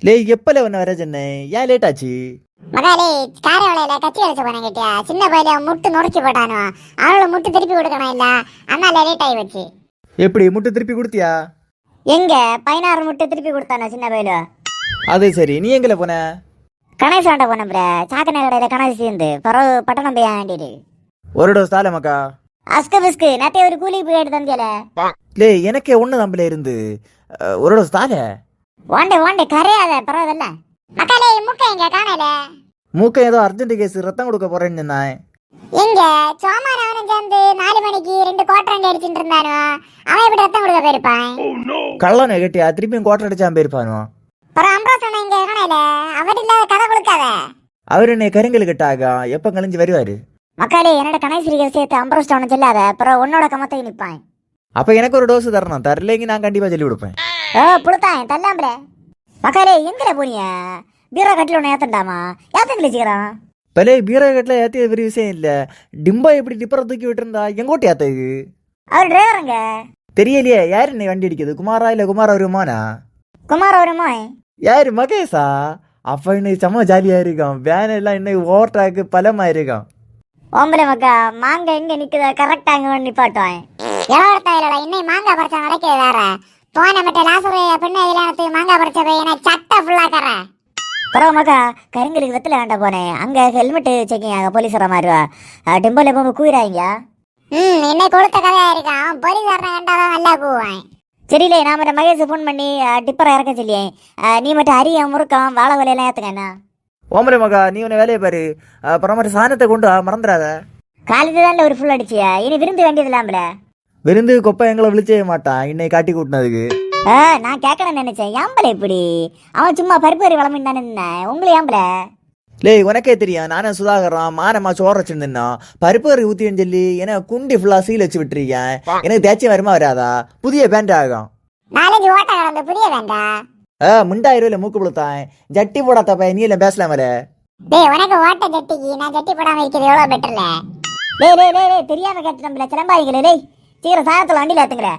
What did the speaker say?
லே எப்பல ஒன்று வர சென்னை ஏன் லேட் ஆச்சு? மகாலே காரவளையில கத்தி அடிச்ச போன கேட்டியா? சின்ன பையில முட்டு நுடைச்சு போட்டானோ, அவளோட முட்டு திருப்பி கொடுக்கணும் இல்ல, அதனால லேட் ஆகி வச்சு. எப்படி முட்டை திருப்பி கொடுத்தியா? எங்க 16 முட்டை திருப்பி கொடுத்தானோ சின்ன பையில. அது சரி, நீ எங்கல போன? கணேச வாண்ட போன ப்ர, சாக்கனை கடையில கணேசி சேர்ந்து பிறகு பட்டணம் போய் வேண்டியது. ஒரு டோஸ் தாலே மக்கா. அஸ்கு பிஸ்கு நேற்று ஒரு கூலி போய் எடுத்து தந்தியல. லே எனக்கே ஒன்று நம்பல இருந்து ஒரு டோஸ் தாலே. வாண்டே வாண்டே கரையாத பரவாயில்ல. மக்காலே மூக்க எங்க காணல? மூக்க ஏதோ அர்ஜென்ட் கேஸ் ரத்தம் கொடுக்க போறேன்னு நான். எங்க சோமான அவனும் சேர்ந்து 4 மணிக்கு 2 குவார்டர் அடிச்சுட்டு இருந்தானோ, அவன் எப்படி ரத்தம் கொடுக்க போயிருப்பான்? கள்ளனை கேட்டியா? திருப்பியும் கோட்டை அடிச்சான் போயிருப்பானோ. அப்புறம் அம்பரோசன் இங்க காணல, அவர் இல்லாத கதை கொடுக்காத. அவர் என்னை கருங்கல் கட்டாக எப்ப கழிஞ்சு வருவாரு? மக்காலே என்னோட கணேசரிக்க சேர்த்து அம்பரோஸ்டவனை சொல்லாத, அப்புறம் உன்னோட கமத்தை நிற்பான். அப்ப எனக்கு ஒரு டோஸ் தரணும், தரலைங்க நான் கண்டிப்பா சொல்லி கொடுப்பேன். புளுத்தான் தள்ளாம்பல. மக்காலே எங்கட போனிய? பீரோ கட்டில ஒன்று ஏத்தண்டாமா? ஏத்தங்களே சீக்கிரம். பலே பீரகட்டில் ஏற்றிய பெரிய விஷயம் இல்லை. டிம்பா எப்படி டிப்பரை தூக்கி விட்டுருந்தா எங்கோட்டி ஏத்தது? அவர் டிரைவருங்க. தெரியலையே, யார் என்னை வண்டி அடிக்குது? குமாரா இல்லை குமாரா வருமானா? குமார் வருமோய். யாரு மகேஷா? அப்ப இன்னைக்கு செம்ம ஜாலியா இருக்கும். வேன் எல்லாம் இன்னைக்கு ஓவர்டாக்கு பலமா இருக்கும். ஓம்பல மக்கா, மாங்க எங்க நிக்குதா கரெக்டா அங்க நிப்பாட்டுவான். எவ்வளோ இன்னைக்கு மாங்காய் பறிச்சா நடக்கிறது வேற. போன மட்டும் லாசரு பெண்ணை விளையாடுறதுக்கு மாங்காய் பறிச்ச போய் எனக்கு சட்டை ஃபுல்லா கரை. பரவ மக்கா, கருங்கலுக்கு வெத்தல வேண்ட போனேன். அங்க ஹெல்மெட் செக்கிங் ஆக போலீஸ் வர மாதிரிவா டிம்போல போக கூறாங்க. என்னை கொடுத்த கதையா இருக்கான். போலீஸ்காரனை கண்டாதான் நல்லா கூவான். சரியில்லை, நான் மட்டும் மகேஷ் ஃபோன் பண்ணி டிப்பரை இறக்க சொல்லியேன். நீ மட்டும் அரிய முறுக்கம் வாழை வலையெல்லாம் ஏற்றுக்கண்ணா. ஓமரே மகா, நீ உன்னை வேலையை பாரு. அப்புறம் மாதிரி சாணத்தை கொண்டு மறந்துடாத. காலேஜ் தான் ஒரு ஃபுல் அடிச்சியா? இனி விருந்து வேண்டியது இல்லாமல. விருந்து கொப்பை எங்களை விழிச்சே மாட்டான் இன்னைக்கு காட்டி கூட்டினதுக்கு. நான் கேட்கணும்னு நினைச்சேன். ஏம்பல இப்படி அவன் சும்மா பருப்பு வரி வளமின்னு தானே இருந்தேன். உங்களை ஏம்பல? லே உனக்கே தெரியும், நானே சுதாகரம் மானம்மா சோற வச்சுருந்தேன்னா பருப்பு வரி ஊற்றின்னு சொல்லி எனக்கு குண்டி ஃபுல்லாக சீல் வச்சு விட்டுருக்கேன். எனக்கு தேய்ச்சி வருமா வராதா? புதிய பேண்ட் ஆகும். 4 ஓட்ட கலந்த புதிய வேண்டா. முண்டாயிரம் மூக்கு புளுத்தான் ஜட்டி போடாத பையன். நீ இல்லை பேசலாமல. டேய் உனக்கு ஓட்ட ஜட்டிக்கு நான் ஜட்டி போடாம இருக்கிறது எவ்வளோ பெட்டர்ல. டேய் தெரியாம கேட்டு நம்மள கிளம்பாதீங்களே. டேய் சீக்கிரம் சாயத்தில் வண்டியில் ஏற்றுங்கிற.